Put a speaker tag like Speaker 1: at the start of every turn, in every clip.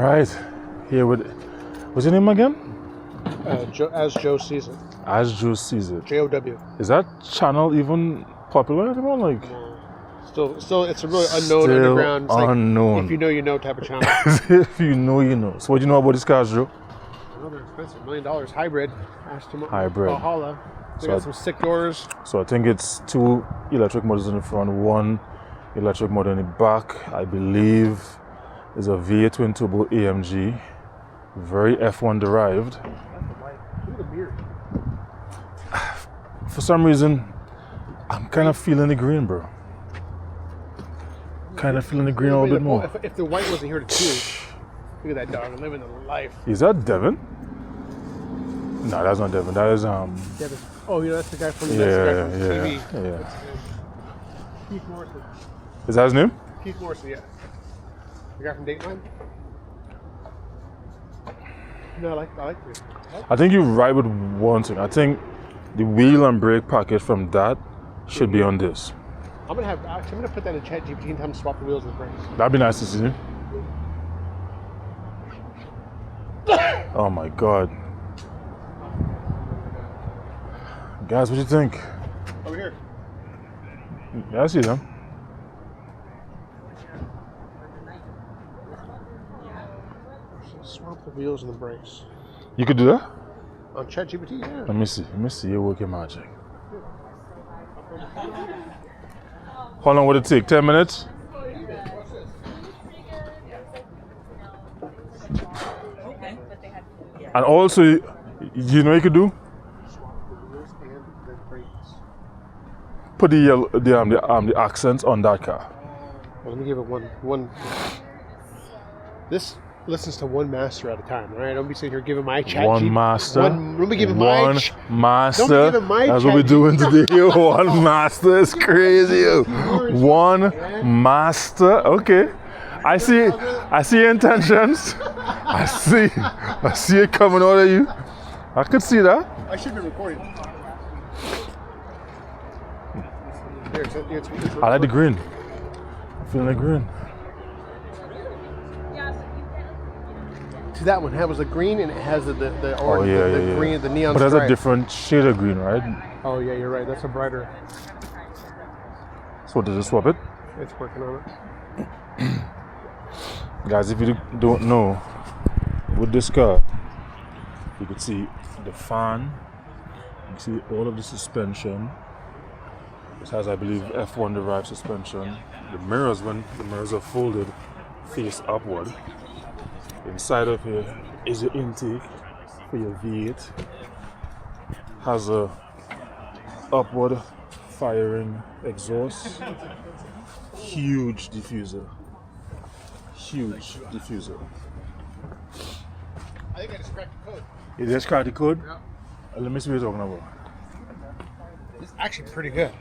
Speaker 1: Right, here with, what's your name again?
Speaker 2: As Joe sees it.
Speaker 1: As Joe sees it.
Speaker 2: J-O-W.
Speaker 1: Is that channel even popular anymore? Like,
Speaker 2: Still, it's a really unknown underground. It's
Speaker 1: unknown.
Speaker 2: Like, if you know, you know type of channel.
Speaker 1: If you know, you know. So what do you know about these cars, Joe?
Speaker 2: Oh, they're expensive. $1 million. Hybrid. Aston Martin
Speaker 1: Hybrid.
Speaker 2: Valhalla. They got some sick doors.
Speaker 1: So I think it's 2 electric motors in the front, 1 electric motor in the back. I believe is a V8 twin turbo AMG, very F1 derived.
Speaker 2: Look at the beard.
Speaker 1: For some reason, I'm kind of feeling the green, bro. Kind of feeling the green a little bit more.
Speaker 2: If the white wasn't here to chew, look at that dog living the life.
Speaker 1: Is that Devin? No, that's not Devin. That is
Speaker 2: Devin. Oh, yeah, that's the guy from
Speaker 1: TV.
Speaker 2: Yeah. Keith Morrison.
Speaker 1: Is that his name?
Speaker 2: Keith Morrison, yeah. The guy from Dateline. No, I like this.
Speaker 1: I think you're right with one thing. I think the wheel and brake package from that should be on this.
Speaker 2: I'm gonna put that in ChatGPT and have him swap the wheels and the brakes.
Speaker 1: That'd be nice to see. Oh my God. Guys, what do you think?
Speaker 2: Over here.
Speaker 1: Yeah, I see them.
Speaker 2: Swap the wheels and the brakes.
Speaker 1: You could do that?
Speaker 2: On ChatGPT, yeah.
Speaker 1: Let me see your working magic. How long would it take? 10 minutes? And also, you know what you could do? Put the accents on that car.
Speaker 2: Well, let me give it one. This listens to one master at a time, right? Don't be sitting here giving my chat.
Speaker 1: One master.
Speaker 2: Let me give it
Speaker 1: one master.
Speaker 2: Don't be giving my
Speaker 1: That's what we're doing today. One master is crazy. One master. Okay. I see your intentions. I see it coming out of you. I could see that.
Speaker 2: I should be recording.
Speaker 1: I like the green. I'm feeling the green.
Speaker 2: See that one? That was the green, and it has the green, the neon.
Speaker 1: But that's
Speaker 2: stripe.
Speaker 1: a different shade of green, right?
Speaker 2: Oh yeah, you're right. That's a brighter.
Speaker 1: So does it swap it?
Speaker 2: It's working on it.
Speaker 1: Guys, if you don't know, with this car, you can see the fan, you can see all of the suspension. This has, I believe, F1 derived suspension. The mirrors, when the mirrors are folded, face upward. Inside of here is your intake for your V8. Has a upward firing exhaust. Huge diffuser. Huge diffuser.
Speaker 2: I think I just cracked the code.
Speaker 1: You just cracked the code?
Speaker 2: Yeah.
Speaker 1: Let me see what you're talking about.
Speaker 2: It's actually pretty good.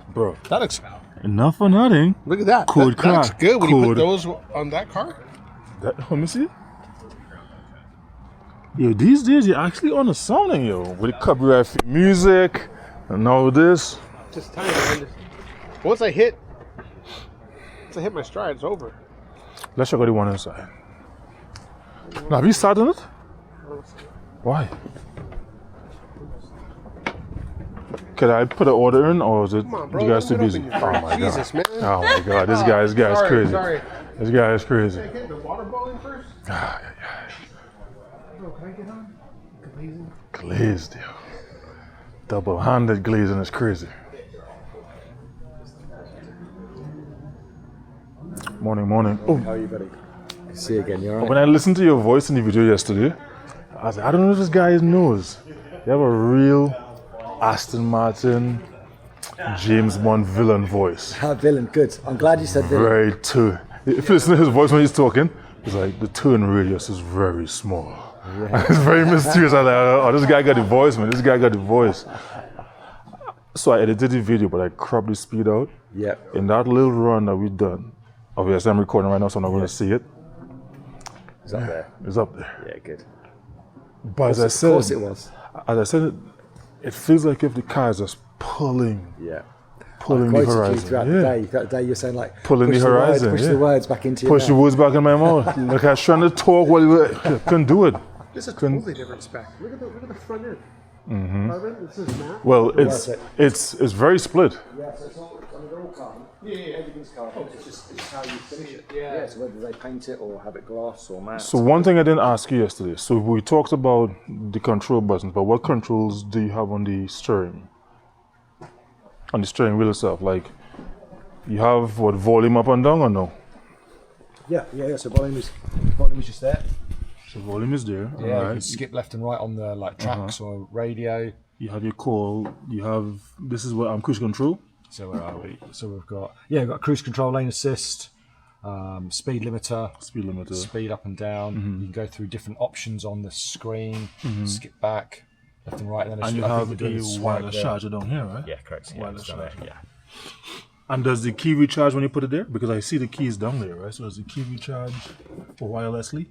Speaker 1: Bro.
Speaker 2: That looks...
Speaker 1: Enough for nothing.
Speaker 2: Look at that.
Speaker 1: Code
Speaker 2: that looks good when you put
Speaker 1: code.
Speaker 2: those on that car.
Speaker 1: Let me see. Yo, these days you're actually on the sounding, yo. With the copyright free music and all this.
Speaker 2: Just tell you, once I hit my stride, it's over.
Speaker 1: Let's check out the one inside. Now, have you started it? Why? Could I put an order in, or is it you guys too busy? Oh my
Speaker 2: Jesus,
Speaker 1: God.
Speaker 2: man.
Speaker 1: Oh my God, this guy is crazy.
Speaker 2: Sorry.
Speaker 1: This guy is crazy.
Speaker 2: Can I get the water boiling first?
Speaker 1: Ah,
Speaker 2: Bro, can I get on? Glazing.
Speaker 1: glazed, yo. Double-handed glazing is crazy. Morning. Oh.
Speaker 3: How are you, buddy? Good to see you again. You alright?
Speaker 1: When I listened to your voice in the video yesterday, I was like, I don't know if this guy knows. You have a real Aston Martin, James Bond villain voice.
Speaker 3: Villain, good. I'm glad you said villain.
Speaker 1: Very turn. If you listen to his voice when he's talking, it's like the turn radius is very small. Yeah. It's very mysterious. I'm like, oh, this guy got the voice, man. This guy got the voice. So I edited the video, but I cropped the speed out.
Speaker 3: Yep.
Speaker 1: In that little run that we've done, obviously I'm recording right now, so I'm not going to see it.
Speaker 3: It's up there.
Speaker 1: It's up there.
Speaker 3: Yeah, good.
Speaker 1: But as I said,
Speaker 3: Of course it was.
Speaker 1: As I said, it feels like if the car is just pulling.
Speaker 3: Yeah.
Speaker 1: Pulling the
Speaker 3: quoted you
Speaker 1: horizon.
Speaker 3: throughout the day. Throughout the day, you're saying like
Speaker 1: Pulling
Speaker 3: push
Speaker 1: the horizon.
Speaker 3: push the words back into your
Speaker 1: Push the
Speaker 3: mouth.
Speaker 1: words back in my mouth. Like I was trying to talk while you were, couldn't do it.
Speaker 2: This is a totally different spec. Look at the front end. Carbon. This is matte.
Speaker 1: Well, it's very split.
Speaker 3: Yeah, so it's all, I mean, they're all carbon. Yeah, everything's carbon. It's just how you finish it. Yeah, so whether they paint it or have it gloss or matte.
Speaker 1: So one thing I didn't ask you yesterday. So we talked about the control buttons, but what controls do you have on the steering? On the steering wheel itself, like you have what, volume up and down or no?
Speaker 3: Yeah. So volume is just there.
Speaker 1: So volume is there.
Speaker 4: Yeah, you
Speaker 1: alright.
Speaker 4: can skip left and right on the like tracks or radio.
Speaker 1: You have your call. You have, this is what I'm cruise control.
Speaker 4: So where are we? So we've got cruise control, lane assist, speed limiter, speed up and down. You can go through different options on the screen, skip back, left and right. And then
Speaker 1: And you have a wireless charger down here, right?
Speaker 4: Yeah, correct. Yeah,
Speaker 1: Wireless
Speaker 4: it's down there,
Speaker 1: charger.
Speaker 4: yeah.
Speaker 1: And does the key recharge when you put it there? Because I see the keys down there, right? So does the key recharge wirelessly?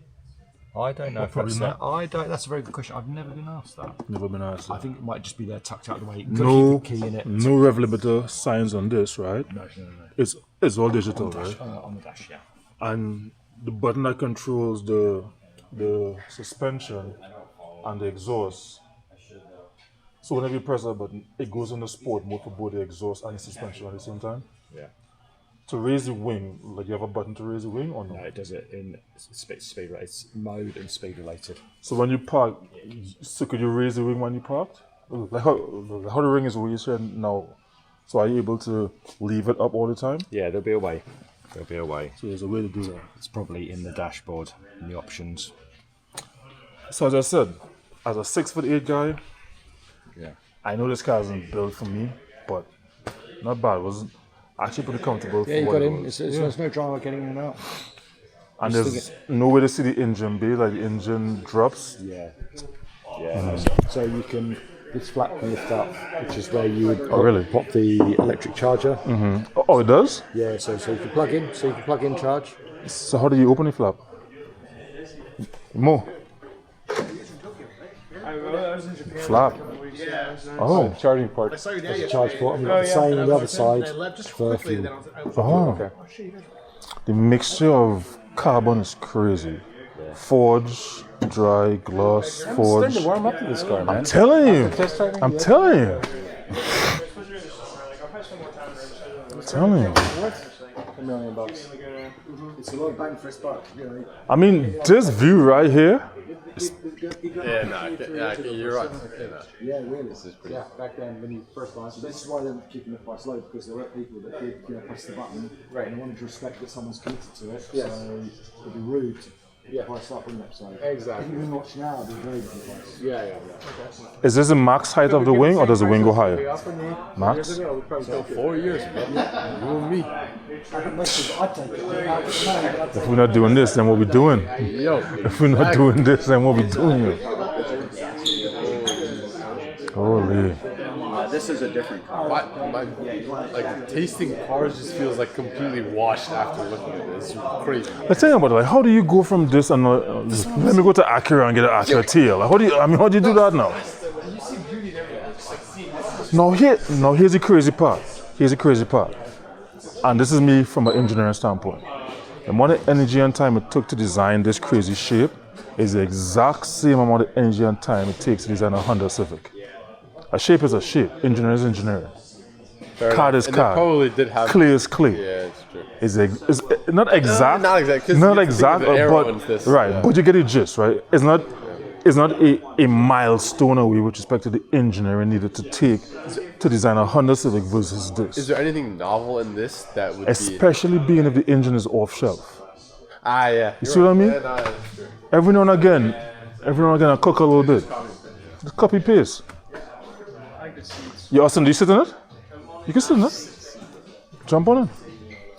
Speaker 4: I don't know if
Speaker 1: probably
Speaker 4: that's
Speaker 1: not.
Speaker 4: I don't. That's a very good question. I've never been asked that.
Speaker 1: Never been asked.
Speaker 4: I think it might just be there tucked out of the way.
Speaker 1: No,
Speaker 4: Keep the key in it.
Speaker 1: no rev limiter signs on this, right?
Speaker 4: No.
Speaker 1: It's all digital, right?
Speaker 4: On the dash, yeah.
Speaker 1: And the button that controls the suspension and the exhaust. So whenever you press that button, it goes on the sport mode for both the exhaust and the suspension at the same time.
Speaker 4: Yeah.
Speaker 1: To raise the wing, like you have a button to raise the wing or no?
Speaker 4: No, it does it in speed. It's mode and speed related.
Speaker 1: So when you park, so could you raise the wing when you parked? Like how the ring is raised now. So are you able to leave it up all the time?
Speaker 4: Yeah, there'll be a way.
Speaker 1: So there's a way to do that.
Speaker 4: It's probably in the dashboard, in the options.
Speaker 1: So as I said, as a 6'8" guy,
Speaker 4: Yeah.
Speaker 1: I know this car isn't built for me, but not bad. It was actually pretty comfortable.
Speaker 4: Yeah,
Speaker 1: for
Speaker 4: you
Speaker 1: what
Speaker 4: got
Speaker 1: it
Speaker 4: in.
Speaker 1: was.
Speaker 4: There's no drama getting in and out.
Speaker 1: And there's no way to see the engine bay, like the engine drops.
Speaker 4: Yeah. Yeah. So you can. This flap can lift up, which is where you would
Speaker 1: really?
Speaker 4: pop the electric charger.
Speaker 1: Oh, it does?
Speaker 4: Yeah. So you can plug in. So you can plug in charge.
Speaker 1: So how do you open the flap? More. Flap. Oh.
Speaker 3: Charging port.
Speaker 2: I saw your dad
Speaker 3: There's a
Speaker 2: yesterday.
Speaker 3: charge port. And you've got the same on the other side
Speaker 2: Just
Speaker 3: for
Speaker 2: quickly,
Speaker 3: fuel.
Speaker 2: then I was
Speaker 1: Oh. The mixture of carbon is crazy. Forge, dry, gloss,
Speaker 3: Starting
Speaker 1: forge.
Speaker 3: to warm up to this car, man.
Speaker 1: I'm telling you. I'm telling you. I'm telling you.
Speaker 3: $1 million. It's a lot of bang for its buck. You know.
Speaker 1: I mean, this view right here.
Speaker 2: you're right.
Speaker 3: Yeah, really. Yeah, back then when you first launched, this is why they're keeping the price low, because there were people that did press the button, and they wanted to respect that someone's committed to it. Yes. So it'd be rude to price up, wouldn't it? So
Speaker 2: Exactly.
Speaker 3: if you can watch now, it'd be a very different price.
Speaker 2: Yeah.
Speaker 1: Is this the max height of the wing, or does the wing go higher? Max?
Speaker 2: 4 years, bro. You and me.
Speaker 3: I'd take it.
Speaker 1: If we're not doing this, then what we doing?
Speaker 2: Yo.
Speaker 1: If we're not doing this, then what we doing? Holy.
Speaker 3: This is a different car.
Speaker 2: Like tasting cars just feels like completely washed after looking at this. It's crazy.
Speaker 1: Let's think about it. Like, how do you go from this and let me go to Acura and get an Acura TL? Like, how do you do that now? Now here's the crazy part. And this is me from an engineering standpoint. The amount of energy and time it took to design this crazy shape is the exact same amount of energy and time it takes to design a Honda Civic. A shape is a shape. Engineering is engineering. Card is
Speaker 2: And
Speaker 1: card.
Speaker 2: they probably did have.
Speaker 1: Clay is clay.
Speaker 2: Yeah, it's true.
Speaker 1: It's not exact.
Speaker 2: Not exact, 'cause
Speaker 1: Not
Speaker 2: you have to think
Speaker 1: exact.
Speaker 2: of the arrow
Speaker 1: But
Speaker 2: and this,
Speaker 1: right.
Speaker 2: yeah.
Speaker 1: But you get the gist, right? It's not a milestone away with respect to the engineering needed to take to design a Honda Civic versus this.
Speaker 2: Is there anything novel in this that would
Speaker 1: Especially being if the engine is off shelf.
Speaker 2: yeah.
Speaker 1: You see what I mean?
Speaker 2: Yeah, no, that's true.
Speaker 1: Every now and again, I cook a little bit. Just copy paste. Austin, do you sit in it? You can sit in it. Jump on it.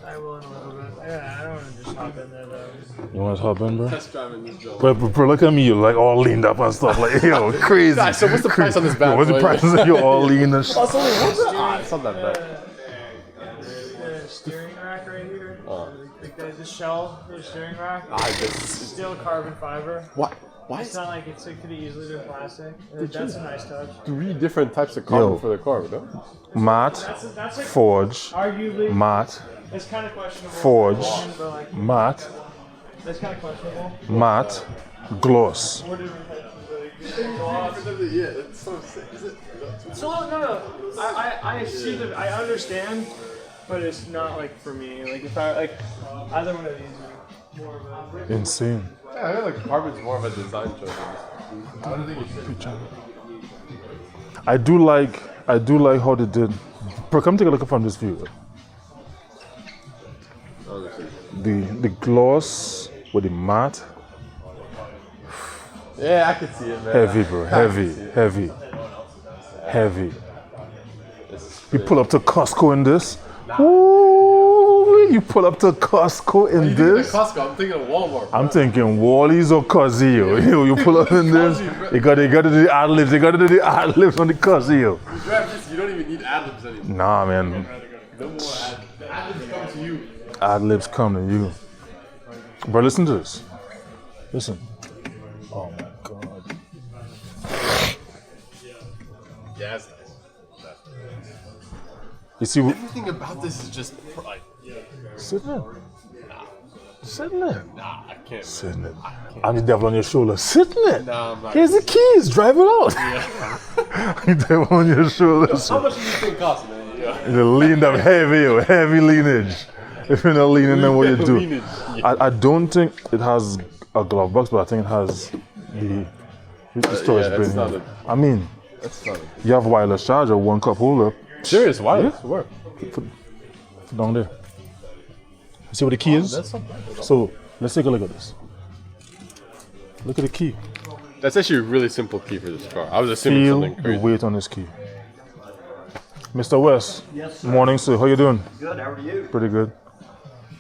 Speaker 5: I will in a little bit. Yeah, I don't want to just hop in there though.
Speaker 1: You want to hop in, bro?
Speaker 2: Test driving this bill.
Speaker 1: But bro, look at me, you're like all leaned up and stuff, like yo, crazy.
Speaker 2: Guys, so what's the price on this bad
Speaker 1: What's the
Speaker 2: boy?
Speaker 1: price? You're all lean and shit.
Speaker 2: It's not that bad.
Speaker 5: The steering rack right here. The shell for the steering rack.
Speaker 2: This
Speaker 5: Steel carbon fiber.
Speaker 2: what?
Speaker 6: Why
Speaker 5: It's
Speaker 6: is
Speaker 5: not like it could have easily been plastic. That's a nice touch.
Speaker 6: 3 different types of carbon
Speaker 1: Yo.
Speaker 6: for the car, no?
Speaker 1: Matte,
Speaker 5: That's like
Speaker 1: forge,
Speaker 5: arguably
Speaker 1: matte,
Speaker 5: it's kind of questionable.
Speaker 1: forge,
Speaker 5: But like
Speaker 1: matte,
Speaker 5: that's kind of questionable.
Speaker 1: matte, gloss.
Speaker 5: 4 different types of
Speaker 6: Yeah, that's so sick. Is it?
Speaker 5: So no. I see the I understand, but it's not like for me. Like if I like either one of these are more of a
Speaker 1: Insane.
Speaker 6: Yeah, I feel like carbon's more of a design choice. I don't think it's
Speaker 1: I do like how they did. Bro, come take a look from this view. The gloss with the matte.
Speaker 6: Yeah, I can see it, man.
Speaker 1: Heavy, bro. Heavy. You pull up to Costco in this. Ooh, you pull up to Costco in this.
Speaker 6: Costco, I'm thinking of Walmart.
Speaker 1: I'm thinking Wally's or Cuzzy, yo. You pull up in this. They got to do the ad-libs. They got to do the ad-libs on the Cuzzy, yo.
Speaker 6: You drive this, you don't even need ad-libs anymore.
Speaker 1: Nah, man.
Speaker 6: No more ad-libs come to you.
Speaker 1: Ad-libs come to you. Bro, listen to this. Listen. Oh my God.
Speaker 6: Yeah, that's nice.
Speaker 1: You see,
Speaker 6: Everything about this is just like,
Speaker 1: sit in. Sit in.
Speaker 6: nah, I can't.
Speaker 1: Sit in. I'm the devil on your shoulder. Sit in it.
Speaker 6: Nah, I'm not.
Speaker 1: Here's the keys. Drive it out. The devil on your shoulder.
Speaker 6: How much do you think costs, man? Yeah.
Speaker 1: The leaned up heavy leanage. If you're not leaning, then what you do?
Speaker 6: Leanage,
Speaker 1: I don't think it has a glove box, but I think it has the storage
Speaker 6: yeah,
Speaker 1: bin
Speaker 6: that's not
Speaker 1: here.
Speaker 6: it.
Speaker 1: I mean,
Speaker 6: That's not it.
Speaker 1: you have wireless charger, 1 cup holder.
Speaker 6: Serious wireless? Where?
Speaker 1: Put down there. See what the key is?
Speaker 6: That's not bad.
Speaker 1: So let's take a look at this. Look at the key.
Speaker 6: That's actually a really simple key for this car. I was assuming
Speaker 1: Feel
Speaker 6: something
Speaker 1: the
Speaker 6: crazy.
Speaker 1: weight on this key. Mr. West.
Speaker 7: Yes, sir.
Speaker 1: Morning, sir. How you doing?
Speaker 7: Good, how are you?
Speaker 1: Pretty good.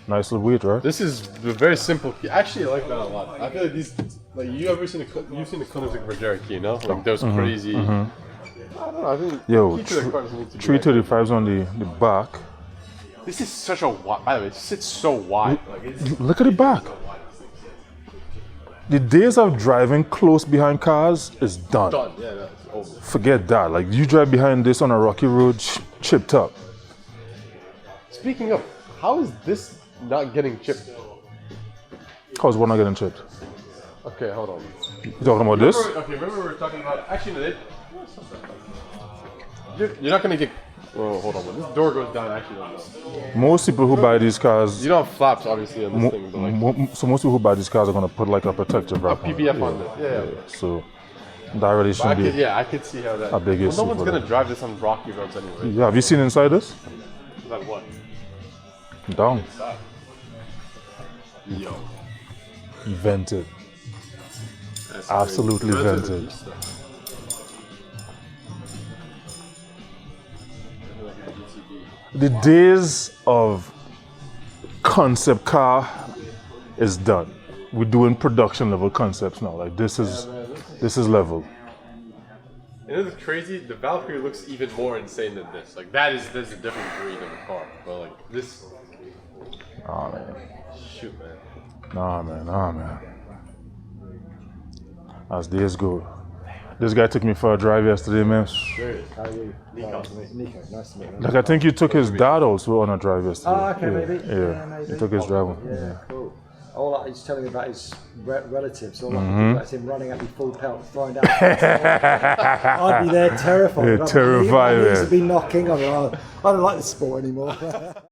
Speaker 1: Nice little weight, right?
Speaker 6: This is a very simple key. Actually, I like that a lot. I feel like these, like you've seen the Koenigsegg Regera key, no? Like those crazy. I don't know. I think
Speaker 1: Yo,
Speaker 6: key to the cars needs to be
Speaker 1: 335s on the back.
Speaker 6: This is such a wide. By the way, it sits so wide. Like it's
Speaker 1: Look at the back. The days of driving close behind cars is done.
Speaker 6: done. Yeah, no, it's over.
Speaker 1: Forget that. Like you drive behind this on a rocky road, chipped up.
Speaker 6: Speaking of, how is this not getting chipped?
Speaker 1: Cause we're not getting chipped.
Speaker 6: Okay, hold on.
Speaker 1: You talking about this?
Speaker 6: Remember we were talking about. Actually, no, you're not gonna get. Oh, hold on. When this door goes down, I actually don't know.
Speaker 1: Most people who buy these cars,
Speaker 6: You don't have flaps, obviously, on this thing, but like
Speaker 1: so most people who buy these cars are gonna put like a protective wrap on it.
Speaker 6: PPF on it. Yeah.
Speaker 1: So that really shouldn't be.
Speaker 6: I could see how that.
Speaker 1: a big
Speaker 6: well,
Speaker 1: issue
Speaker 6: no one's
Speaker 1: for
Speaker 6: gonna
Speaker 1: them.
Speaker 6: drive this on rocky roads anyway.
Speaker 1: Yeah, have you seen inside this?
Speaker 6: Like what?
Speaker 1: Down.
Speaker 6: Yo.
Speaker 1: Vented. Absolutely vented. The days of concept car is done. We're doing production level concepts now. Like this is level.
Speaker 6: And it's crazy. The Valkyrie looks even more insane than this. Like that's a different breed of a car. But like this,
Speaker 1: Oh man.
Speaker 6: shoot, man.
Speaker 1: Nah man. As days go. This guy took me for a drive yesterday, man.
Speaker 4: How are you? Nico, nice to meet you.
Speaker 1: Like I think you took his dad also on a drive yesterday.
Speaker 4: Oh, okay, maybe.
Speaker 1: Yeah,
Speaker 4: maybe.
Speaker 1: he took his drive.
Speaker 4: Yeah, cool. All he's telling me about his relatives. All I can think about is him running at me full pelt, throwing down. I'd be there terrified.
Speaker 1: Yeah, terrified,
Speaker 4: My knees
Speaker 1: man.
Speaker 4: would be knocking. I don't like this sport anymore.